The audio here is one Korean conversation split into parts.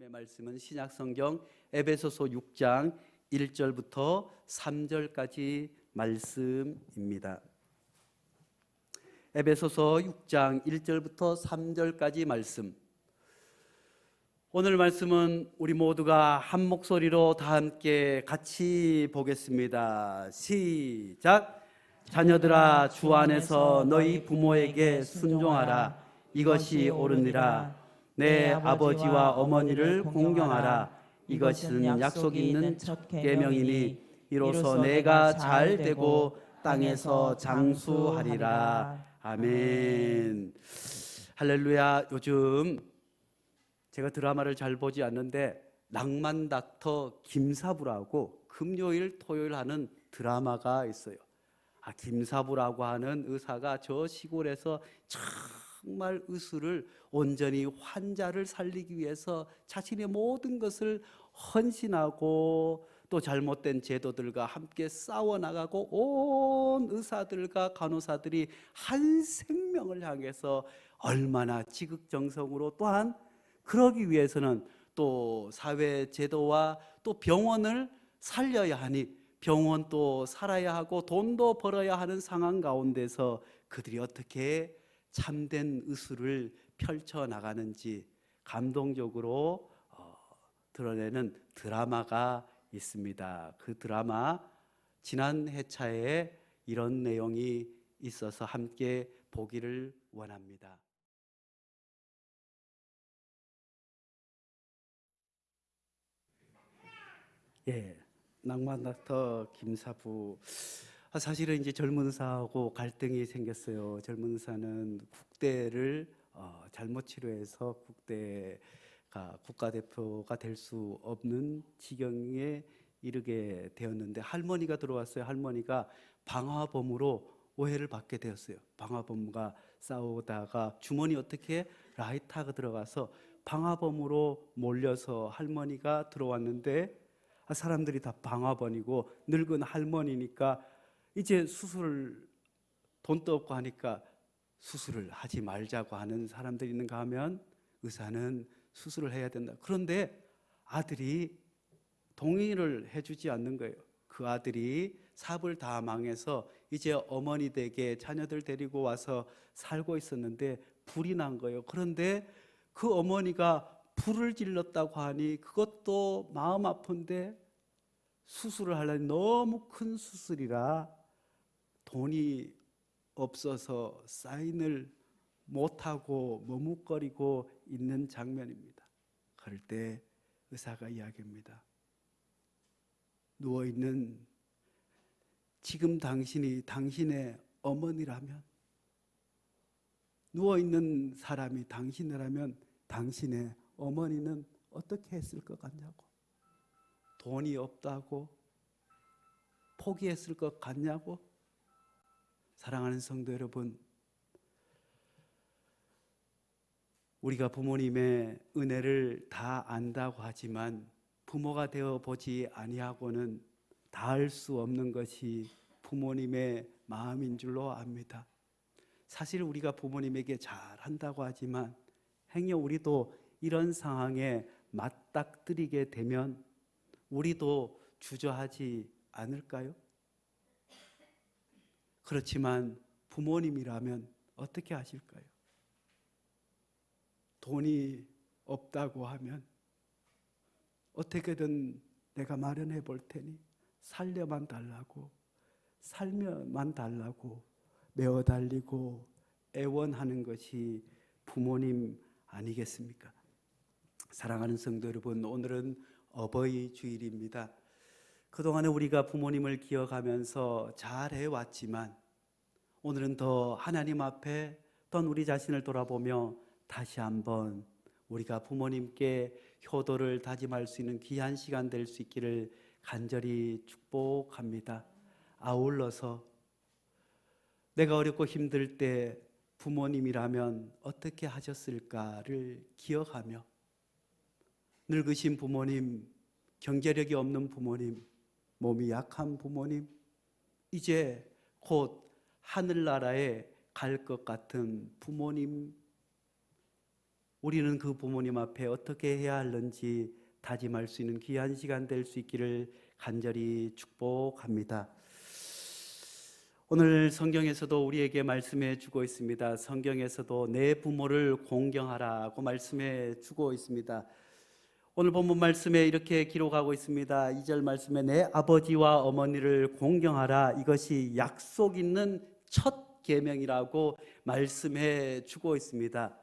하나님의 말씀은 신약성경 에베소서 6장 1절부터 3절까지 말씀입니다. 에베소서 6장 1절부터 3절까지 말씀. 오늘 말씀은 우리 모두가 한 목소리로 다 함께 같이 보겠습니다. 시작. 자녀들아, 주 안에서 너희 부모에게 순종하라. 이것이 옳으니라. 내 아버지와 어머니를 공경하라. 이것은 약속 있는 첫 계명이니 이로써 내가 잘 되고 땅에서 장수하리라. 아멘. 할렐루야. 요즘 제가 드라마를 잘 보지 않는데 낭만 닥터 김사부라고 금요일 토요일 하는 드라마가 있어요. 김사부라고 하는 의사가 저 시골에서 정말 의술을 온전히 환자를 살리기 위해서 자신의 모든 것을 헌신하고 또 잘못된 제도들과 함께 싸워나가고 온 의사들과 간호사들이 한 생명을 향해서 얼마나 지극정성으로, 또한 그러기 위해서는 또 사회 제도와 또 병원을 살려야 하니 병원도 살아야 하고 돈도 벌어야 하는 상황 가운데서 그들이 어떻게 참된 의술을 펼쳐나가는지 감동적으로 드러내는 드라마가 있습니다. 그 드라마 지난 회차에 이런 내용이 있어서 함께 보기를 원합니다. 낭만 닥터 김사부. 사실은 이제 젊은 의사하고 갈등이 생겼어요. 젊은 의사는 국대를 잘못 치료해서 국가대표가 될 수 없는 지경에 이르게 되었는데 할머니가 들어왔어요. 할머니가 방화범으로 오해를 받게 되었어요. 방화범과 싸우다가 주머니 어떻게 라이터가 들어가서 방화범으로 몰려서 할머니가 들어왔는데 사람들이 다 방화범이고 늙은 할머니니까 이제 수술 돈도 없고 하니까 수술을 하지 말자고 하는 사람들이 있는가 하면 의사는 수술을 해야 된다. 그런데 아들이 동의를 해주지 않는 거예요. 그 아들이 삽을 다 망해서 이제 어머니 댁에 자녀들 데리고 와서 살고 있었는데 불이 난 거예요. 그런데 그 어머니가 불을 질렀다고 하니 그것도 마음 아픈데 수술을 하려니 너무 큰 수술이라 돈이 없어서 사인을 못하고 머뭇거리고 있는 장면입니다. 그럴 때 의사가 이야기합니다. 누워있는 지금 당신이 당신의 어머니라면, 누워있는 사람이 당신이라면 당신의 어머니는 어떻게 했을 것 같냐고. 돈이 없다고 포기했을 것 같냐고. 사랑하는 성도 여러분, 우리가 부모님의 은혜를 다 안다고 하지만 부모가 되어 보지 아니하고는 닿을 수 없는 것이 부모님의 마음인 줄로 압니다. 사실 우리가 부모님에게 잘한다고 하지만 행여 우리도 이런 상황에 맞닥뜨리게 되면 우리도 주저하지 않을까요? 그렇지만 부모님이라면 어떻게 하실까요? 돈이 없다고 하면 어떻게든 내가 마련해 볼 테니 살려만 달라고, 살면만 달라고 메어 달리고 애원하는 것이 부모님 아니겠습니까? 사랑하는 성도 여러분, 오늘은 어버이 주일입니다. 그동안에 우리가 부모님을 기억하면서 잘 해왔지만 오늘은 더 하나님 앞에 또한 우리 자신을 돌아보며 다시 한번 우리가 부모님께 효도를 다짐할 수 있는 귀한 시간 될 수 있기를 간절히 축복합니다. 아울러서 내가 어렵고 힘들 때 부모님이라면 어떻게 하셨을까를 기억하며 늙으신 부모님, 경제력이 없는 부모님, 몸이 약한 부모님, 이제 곧 하늘나라에 갈 것 같은 부모님, 우리는 그 부모님 앞에 어떻게 해야 하는지 다짐할 수 있는 귀한 시간 될 수 있기를 간절히 축복합니다. 오늘 성경에서도 우리에게 말씀해 주고 있습니다. 성경에서도 내 부모를 공경하라고 말씀해 주고 있습니다. 오늘 본문 말씀에 이렇게 기록하고 있습니다. 2절 말씀에 내 아버지와 어머니를 공경하라, 이것이 약속 있는 첫 계명이라고 말씀해 주고 있습니다.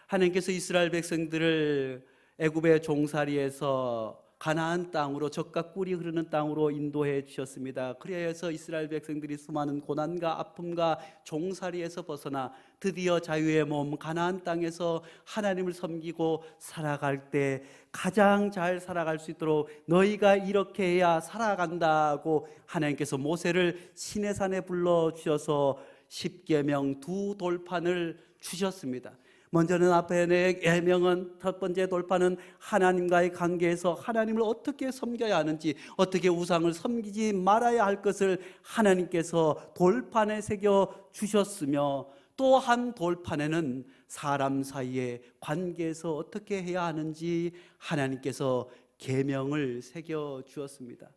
하나님께서 이스라엘 백성들을 애굽의 종살이에서 가나안 땅으로, 젖과 꿀이 흐르는 땅으로 인도해 주셨습니다. 그래서 이스라엘 백성들이 수많은 고난과 아픔과 종살이에서 벗어나 드디어 자유의 몸 가나안 땅에서 하나님을 섬기고 살아갈 때 가장 잘 살아갈 수 있도록 너희가 이렇게 해야 살아간다고 하나님께서 모세를 시내산에 불러주셔서 십계명 두 돌판을 주셨습니다. 먼저는 앞에 내 계명은, 첫 번째 돌파는 하나님과의 관계에서 하나님을 어떻게 섬겨야 하는지, 어떻게 우상을 섬기지 말아야 할 것을 하나님께서 돌판에 새겨 주셨으며, 또 한 돌판에는 사람 사이의 관계에서 어떻게 해야 하는지 하나님께서 계명을 새겨 주었습니다.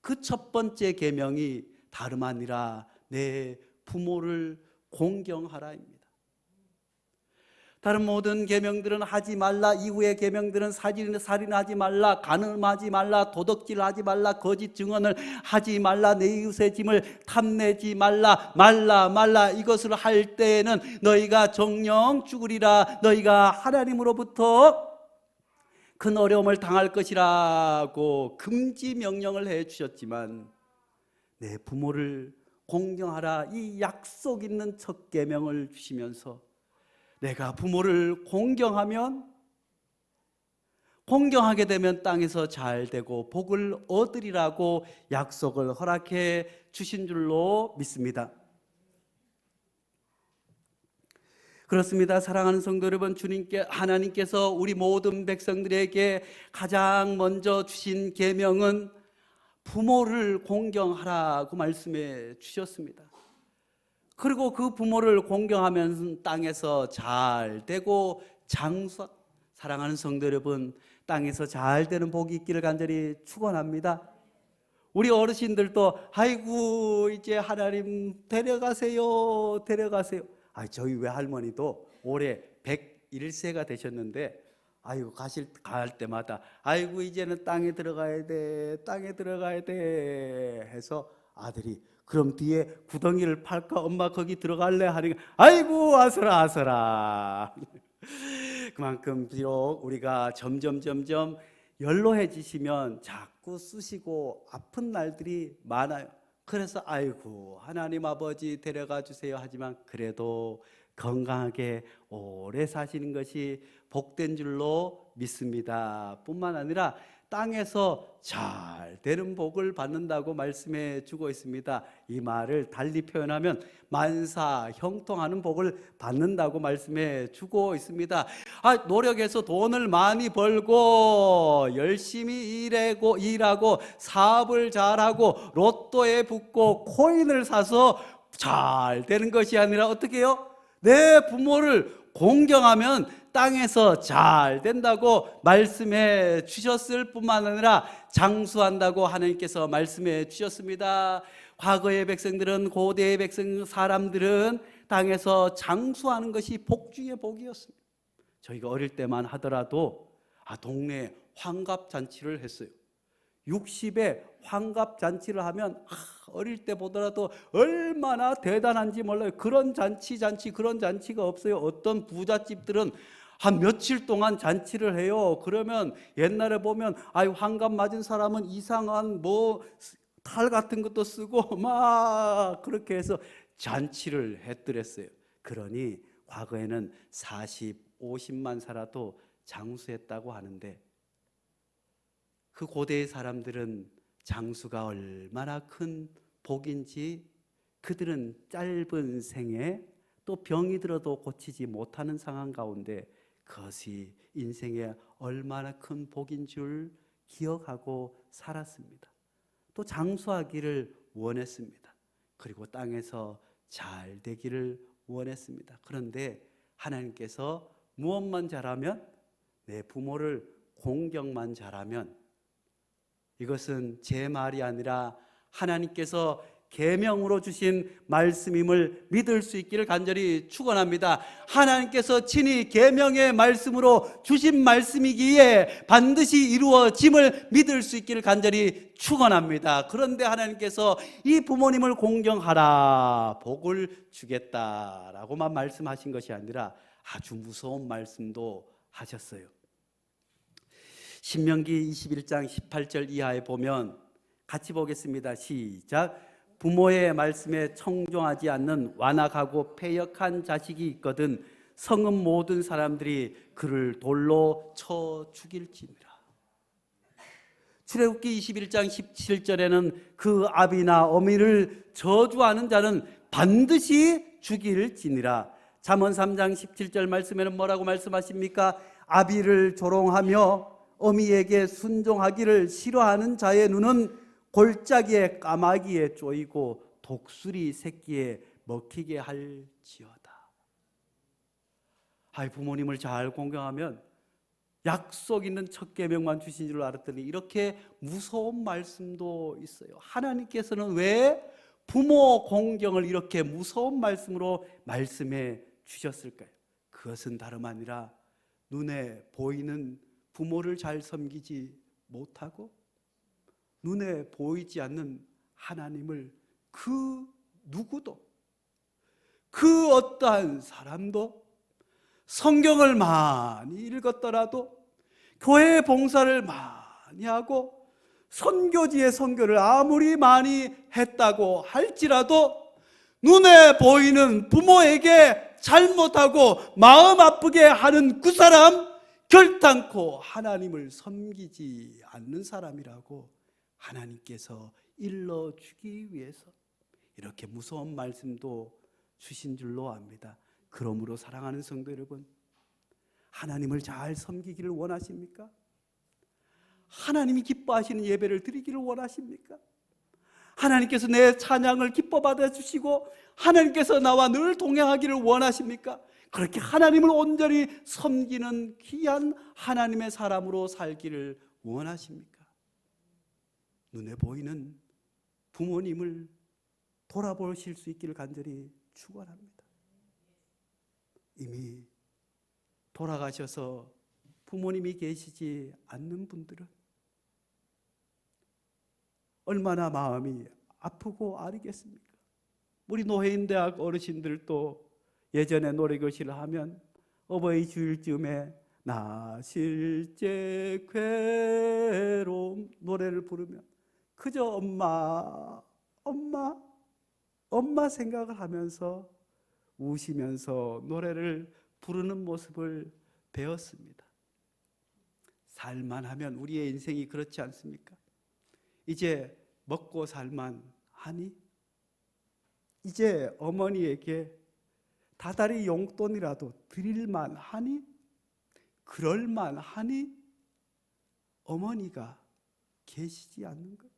그 첫 번째 계명이 다름 아니라 내 부모를 공경하라입니다. 다른 모든 계명들은 하지 말라, 이후의 계명들은 살인하지 말라, 간음하지 말라, 도덕질하지 말라, 거짓 증언을 하지 말라, 내 이웃의 짐을 탐내지 말라, 이것을 할 때에는 너희가 정령 죽으리라, 너희가 하나님으로부터 큰 어려움을 당할 것이라고 금지 명령을 해 주셨지만, 내 부모를 공경하라, 이 약속 있는 첫 계명을 주시면서 내가 부모를 공경하게 되면 땅에서 잘 되고 복을 얻으리라고 약속을 허락해 주신 줄로 믿습니다. 그렇습니다. 사랑하는 성도 여러분, 하나님께서 우리 모든 백성들에게 가장 먼저 주신 계명은 부모를 공경하라고 말씀해 주셨습니다. 그리고 그 부모를 공경하면 땅에서 잘 되고 사랑하는 성도 여러분, 땅에서 잘 되는 복이 있기를 간절히 축원합니다. 우리 어르신들도 아이고 이제 하나님 데려가세요. 저희 외할머니도 올해 101세가 되셨는데, 아이고 갈 때마다 아이고 이제는 땅에 들어가야 돼 해서 아들이 그럼 뒤에 구덩이를 팔까, 엄마 거기 들어갈래 하니까 아이고 아서라. 그만큼 비록 우리가 점점 연로해지시면 자꾸 쑤시고 아픈 날들이 많아요. 그래서 아이고 하나님 아버지 데려가 주세요 하지만, 그래도 건강하게 오래 사시는 것이 복된 줄로 믿습니다. 뿐만 아니라 땅에서 잘 되는 복을 받는다고 말씀해 주고 있습니다. 이 말을 달리 표현하면 만사 형통하는 복을 받는다고 말씀해 주고 있습니다. 노력해서 돈을 많이 벌고 열심히 일하고 사업을 잘하고 로또에 붙고 코인을 사서 잘 되는 것이 아니라 어떻게 해요? 내 부모를 공경하면 땅에서 잘 된다고 말씀해 주셨을 뿐만 아니라 장수한다고 하나님께서 말씀해 주셨습니다. 과거의 백성들은, 고대의 사람들은 땅에서 장수하는 것이 복 중의 복이었습니다. 저희가 어릴 때만 하더라도 동네에 환갑잔치를 했어요. 60에 환갑잔치를 하면 어릴 때 보더라도 얼마나 대단한지 몰라요. 그런 잔치가 없어요. 어떤 부잣집들은 한 며칠 동안 잔치를 해요. 그러면 옛날에 보면 환갑 맞은 사람은 이상한 탈 같은 것도 쓰고 막 그렇게 해서 잔치를 했더랬어요. 그러니 과거에는 50만 살아도 장수했다고 하는데, 그 고대의 사람들은 장수가 얼마나 큰 복인지, 그들은 짧은 생에 또 병이 들어도 고치지 못하는 상황 가운데 그것이 인생에 얼마나 큰 복인 줄 기억하고 살았습니다. 또 장수하기를 원했습니다. 그리고 땅에서 잘 되기를 원했습니다. 그런데 하나님께서 무엇만 잘하면? 내 부모를 공경만 잘하면. 이것은 제 말이 아니라 하나님께서 계명으로 주신 말씀임을 믿을 수 있기를 간절히 축원합니다. 하나님께서 친히 계명의 말씀으로 주신 말씀이기에 반드시 이루어짐을 믿을 수 있기를 간절히 축원합니다. 그런데 하나님께서 이 부모님을 공경하라, 복을 주겠다라고만 말씀하신 것이 아니라 아주 무서운 말씀도 하셨어요. 신명기 21장 18절 이하에 보면 같이 보겠습니다. 시작. 부모의 말씀에 청종하지 않는 완악하고 패역한 자식이 있거든 성은 모든 사람들이 그를 돌로 쳐 죽일지니라. 출애굽기 21장 17절에는 그 아비나 어미를 저주하는 자는 반드시 죽일지니라. 잠언 3장 17절 말씀에는 뭐라고 말씀하십니까? 아비를 조롱하며 어미에게 순종하기를 싫어하는 자의 눈은 골짜기에 까마귀에 쪼이고 독수리 새끼에 먹히게 할지어다. 부모님을 잘 공경하면 약속 있는 첫 계명만 주신 줄 알았더니 이렇게 무서운 말씀도 있어요. 하나님께서는 왜 부모 공경을 이렇게 무서운 말씀으로 말씀해 주셨을까요? 그것은 다름 아니라 눈에 보이는 부모를 잘 섬기지 못하고 눈에 보이지 않는 하나님을 그 누구도, 그 어떠한 사람도 성경을 많이 읽었더라도 교회 봉사를 많이 하고 선교지의 선교를 아무리 많이 했다고 할지라도 눈에 보이는 부모에게 잘못하고 마음 아프게 하는 그 사람 결단코 하나님을 섬기지 않는 사람이라고 하나님께서 일러주기 위해서 이렇게 무서운 말씀도 주신 줄로 압니다. 그러므로 사랑하는 성도 여러분, 하나님을 잘 섬기기를 원하십니까? 하나님이 기뻐하시는 예배를 드리기를 원하십니까? 하나님께서 내 찬양을 기뻐 받아주시고 하나님께서 나와 늘 동행하기를 원하십니까? 그렇게 하나님을 온전히 섬기는 귀한 하나님의 사람으로 살기를 원하십니까? 눈에 보이는 부모님을 돌아보실 수 있기를 간절히 축원합니다. 이미 돌아가셔서 부모님이 계시지 않는 분들은 얼마나 마음이 아프고 아리겠습니까? 우리 노회인대학 어르신들도 예전에 노래교실을 하면 어버이 주일쯤에 나 실제 괴로움 노래를 부르면 그저 엄마 생각을 하면서 우시면서 노래를 부르는 모습을 배웠습니다. 살만하면 우리의 인생이 그렇지 않습니까? 이제 먹고 살만 하니? 이제 어머니에게 다달이 용돈이라도 드릴만 하니? 그럴만 하니? 어머니가 계시지 않는 거예요.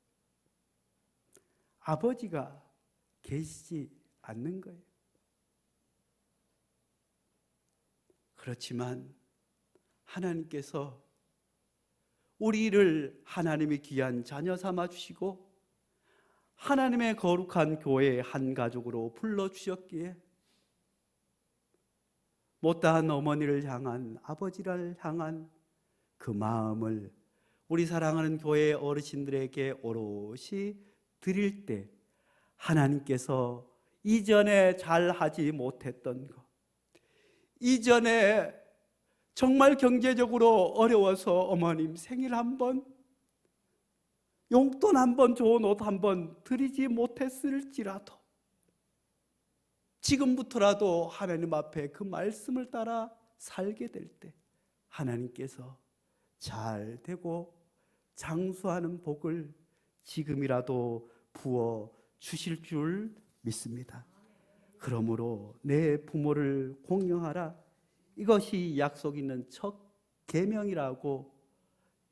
아버지가 계시지 않는 거예요. 그렇지만 하나님께서 우리를 하나님의 귀한 자녀 삼아 주시고 하나님의 거룩한 교회의 한 가족으로 불러주셨기에 못다한 어머니를 향한, 아버지를 향한 그 마음을 우리 사랑하는 교회의 어르신들에게 오롯이 드릴 때 하나님께서 이전에 잘하지 못했던 것, 이전에 정말 경제적으로 어려워서 어머님 생일 한 번, 용돈 한 번, 좋은 옷 한 번 드리지 못했을지라도 지금부터라도 하나님 앞에 그 말씀을 따라 살게 될 때 하나님께서 잘 되고 장수하는 복을 지금이라도 부어 주실 줄 믿습니다. 그러므로 내 부모를 공경하라, 이것이 약속 있는 첫 계명이라고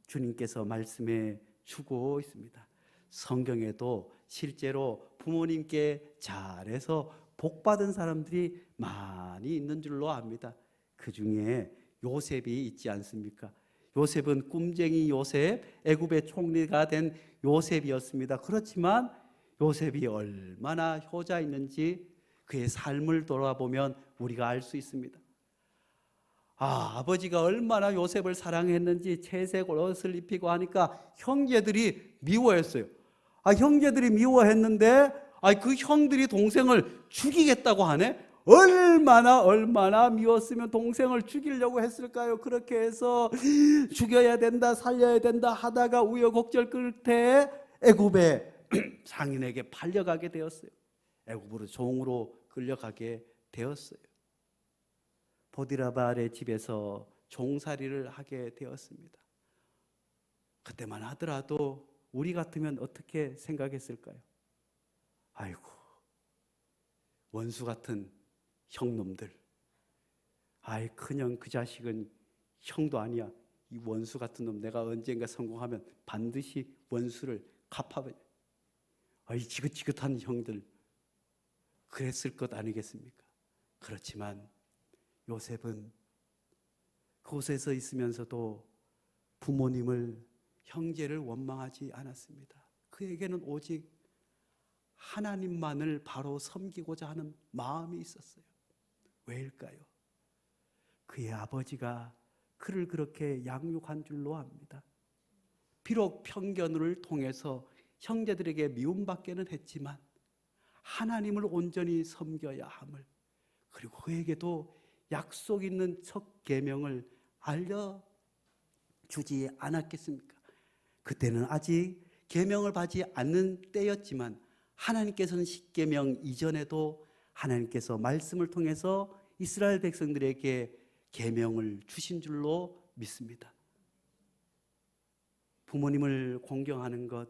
주님께서 말씀해 주고 있습니다. 성경에도 실제로 부모님께 잘해서 복 받은 사람들이 많이 있는 줄로 압니다. 그 중에 요셉이 있지 않습니까? 요셉은 꿈쟁이 요셉, 애굽의 총리가 된 요셉이었습니다. 그렇지만 요셉이 얼마나 효자 있는지 그의 삶을 돌아보면 우리가 알 수 있습니다. 아버지가 얼마나 요셉을 사랑했는지 채색 옷을 입히고 하니까 형제들이 미워했어요. 형제들이 미워했는데 그 형들이 동생을 죽이겠다고 하네? 얼마나 미웠으면 동생을 죽이려고 했을까요? 그렇게 해서 죽여야 된다, 살려야 된다 하다가 우여곡절 끝에 애굽의 상인에게 팔려가게 되었어요. 애굽으로 종으로 끌려가게 되었어요. 보디라발의 집에서 종살이를 하게 되었습니다. 그때만 하더라도 우리 같으면 어떻게 생각했을까요? 아이고, 원수 같은 형놈들. 큰형 그 자식은 형도 아니야. 이 원수 같은 놈, 내가 언젠가 성공하면 반드시 원수를 갚아버려. 이 지긋지긋한 형들. 그랬을 것 아니겠습니까? 그렇지만 요셉은 그곳에서 있으면서도 부모님을, 형제를 원망하지 않았습니다. 그에게는 오직 하나님만을 바로 섬기고자 하는 마음이 있었어요. 왜일까요? 그의 아버지가 그를 그렇게 양육한 줄로 압니다. 비록 편견을 통해서 형제들에게 미움받기는 했지만 하나님을 온전히 섬겨야 함을, 그리고 그에게도 약속 있는 첫 계명을 알려주지 않았겠습니까? 그때는 아직 계명을 받지 않는 때였지만 하나님께서는 십계명 이전에도 하나님께서 말씀을 통해서 이스라엘 백성들에게 계명을 주신 줄로 믿습니다. 부모님을 공경하는 것,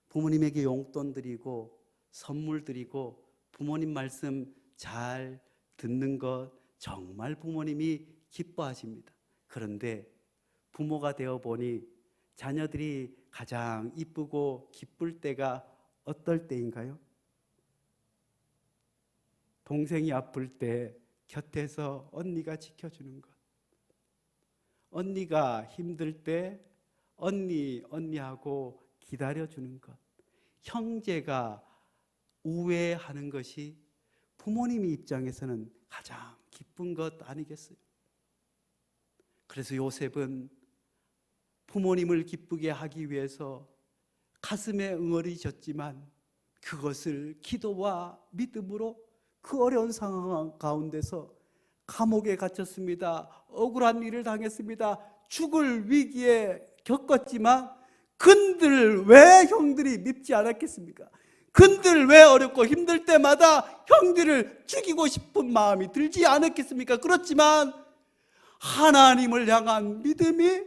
부모님에게 용돈 드리고 선물 드리고 부모님 말씀 잘 듣는 것, 정말 부모님이 기뻐하십니다. 그런데 부모가 되어 보니 자녀들이 가장 이쁘고 기쁠 때가 어떨 때인가요? 동생이 아플 때 곁에서 언니가 지켜주는 것, 언니가 힘들 때 언니하고 기다려주는 것, 형제가 우애하는 것이 부모님의 입장에서는 가장 기쁜 것 아니겠어요? 그래서 요셉은 부모님을 기쁘게 하기 위해서 가슴에 응어리 졌지만 그것을 기도와 믿음으로 그 어려운 상황 가운데서 감옥에 갇혔습니다. 억울한 일을 당했습니다. 죽을 위기에 겪었지만 근들 왜 형들이 밉지 않았겠습니까? 근들 왜 어렵고 힘들 때마다 형들을 죽이고 싶은 마음이 들지 않았겠습니까? 그렇지만 하나님을 향한 믿음이,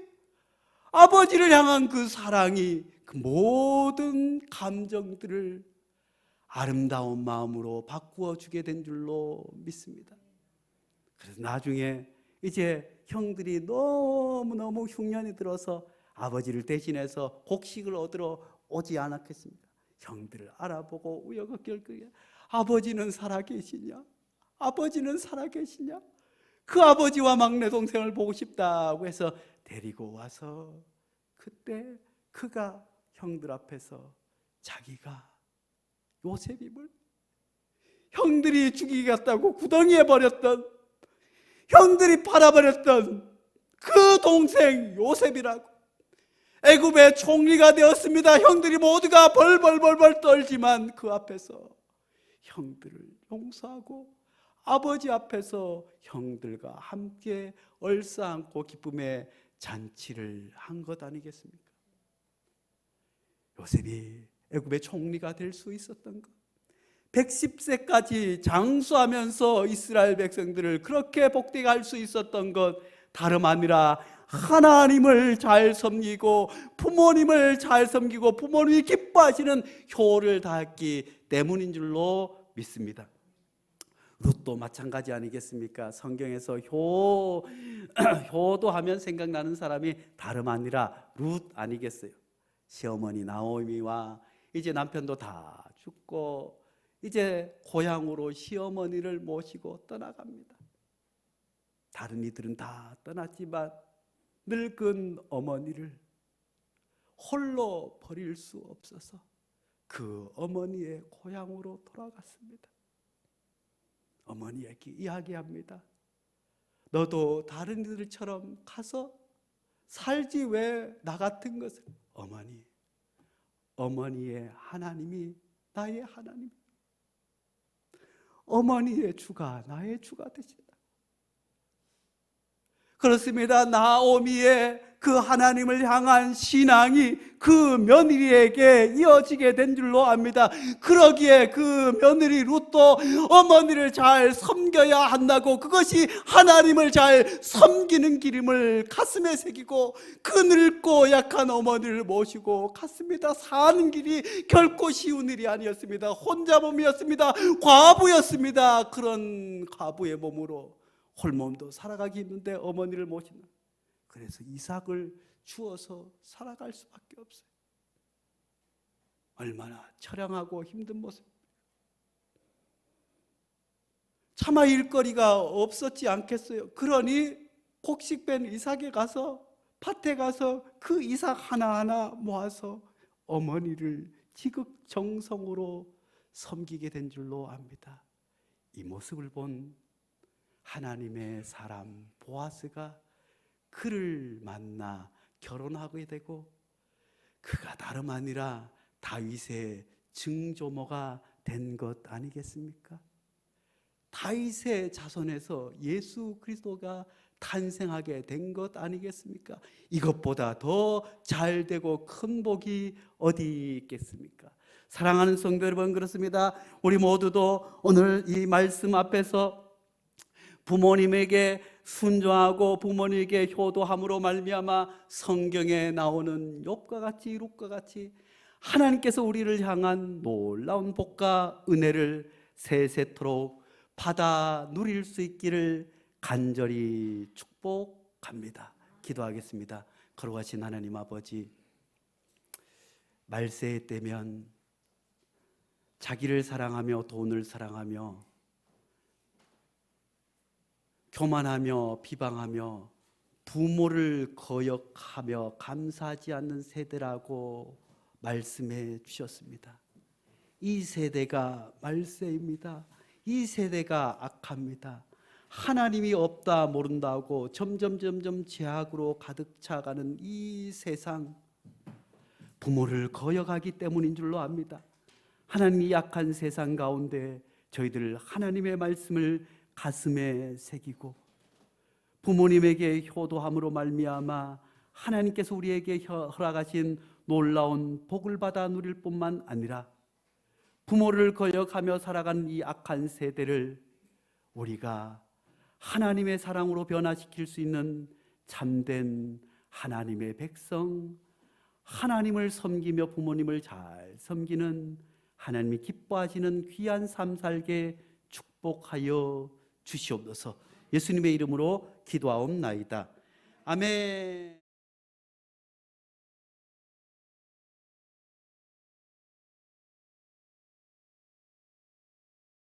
아버지를 향한 그 사랑이 그 모든 감정들을 아름다운 마음으로 바꾸어 주게 된 줄로 믿습니다. 그래서 나중에 이제 형들이 너무너무 흉년이 들어서 아버지를 대신해서 곡식을 얻으러 오지 않았겠습니까? 형들을 알아보고 우여곡절 끝에 아버지는 살아계시냐? 아버지는 살아계시냐? 그 아버지와 막내 동생을 보고 싶다고 해서 데리고 와서 그때 그가 형들 앞에서 자기가 요셉임을, 형들이 죽이겠다고 구덩이에 버렸던, 형들이 팔아버렸던 그 동생 요셉이라고, 애굽의 총리가 되었습니다. 형들이 모두가 벌벌벌벌 떨지만 그 앞에서 형들을 용서하고 아버지 앞에서 형들과 함께 얼싸안고 기쁨의 잔치를 한 것 아니겠습니까? 요셉이 애굽의 총리가 될 수 있었던 것, 110세까지 장수하면서 이스라엘 백성들을 그렇게 복되게 할 수 있었던 것, 다름 아니라 하나님을 잘 섬기고 부모님을 잘 섬기고 부모님이 기뻐하시는 효를 다했기 때문인 줄로 믿습니다. 룻도 마찬가지 아니겠습니까? 성경에서 효도 하면 생각나는 사람이 다름 아니라 룻 아니겠어요? 시어머니 나오미와 이제 남편도 다 죽고 이제 고향으로 시어머니를 모시고 떠나갑니다. 다른 이들은 다 떠났지만 늙은 어머니를 홀로 버릴 수 없어서 그 어머니의 고향으로 돌아갔습니다. 어머니에게 이야기합니다. 너도 다른 이들처럼 가서 살지 왜 나 같은 것을. 어머니의 하나님이 나의 하나님, 어머니의 주가 나의 주가 되신다. 그렇습니다. 나오미의 그 하나님을 향한 신앙이 그 며느리에게 이어지게 된 줄로 압니다. 그러기에 그 며느리 룻도 어머니를 잘 섬겨야 한다고, 그것이 하나님을 잘 섬기는 길임을 가슴에 새기고 그 늙고 약한 어머니를 모시고 갔습니다. 사는 길이 결코 쉬운 일이 아니었습니다. 혼자 몸이었습니다. 과부였습니다. 그런 과부의 몸으로 홀몸도 살아가기 힘든데 어머니를 모시는, 그래서 이삭을 주어서 살아갈 수밖에 없어요. 얼마나 처량하고 힘든 모습. 차마 일거리가 없었지 않겠어요. 그러니 곡식뺀 이삭에 가서, 밭에 가서 그 이삭 하나하나 모아서 어머니를 지극정성으로 섬기게 된 줄로 압니다. 이 모습을 본 하나님의 사람 보아스가 그를 만나 결혼하게 되고, 그가 다름 아니라 다윗의 증조모가 된 것 아니겠습니까? 다윗의 자손에서 예수 그리스도가 탄생하게 된 것 아니겠습니까? 이것보다 더 잘되고 큰 복이 어디 있겠습니까? 사랑하는 성도 여러분, 그렇습니다. 우리 모두도 오늘 이 말씀 앞에서 부모님에게 순종하고 부모님에게 효도함으로 말미암아 성경에 나오는 욥과 같이 룻과 같이 하나님께서 우리를 향한 놀라운 복과 은혜를 세세토록 받아 누릴 수 있기를 간절히 축복합니다. 기도하겠습니다. 거룩하신 하나님 아버지, 말세에 때면 자기를 사랑하며 돈을 사랑하며 교만하며 비방하며 부모를 거역하며 감사하지 않는 세대라고 말씀해 주셨습니다. 이 세대가 말세입니다. 이 세대가 악합니다. 하나님이 없다 모른다고 점점 죄악으로 가득 차가는 이 세상, 부모를 거역하기 때문인 줄로 압니다. 하나님이 약한 세상 가운데 저희들 하나님의 말씀을 가슴에 새기고 부모님에게 효도함으로 말미암아 하나님께서 우리에게 허락하신 놀라운 복을 받아 누릴 뿐만 아니라 부모를 거역하며 살아가는 이 악한 세대를 우리가 하나님의 사랑으로 변화시킬 수 있는 참된 하나님의 백성, 하나님을 섬기며 부모님을 잘 섬기는 하나님이 기뻐하시는 귀한 삶 살게 축복하여 주시옵소서. 예수님의 이름으로 기도하옵나이다. 아멘.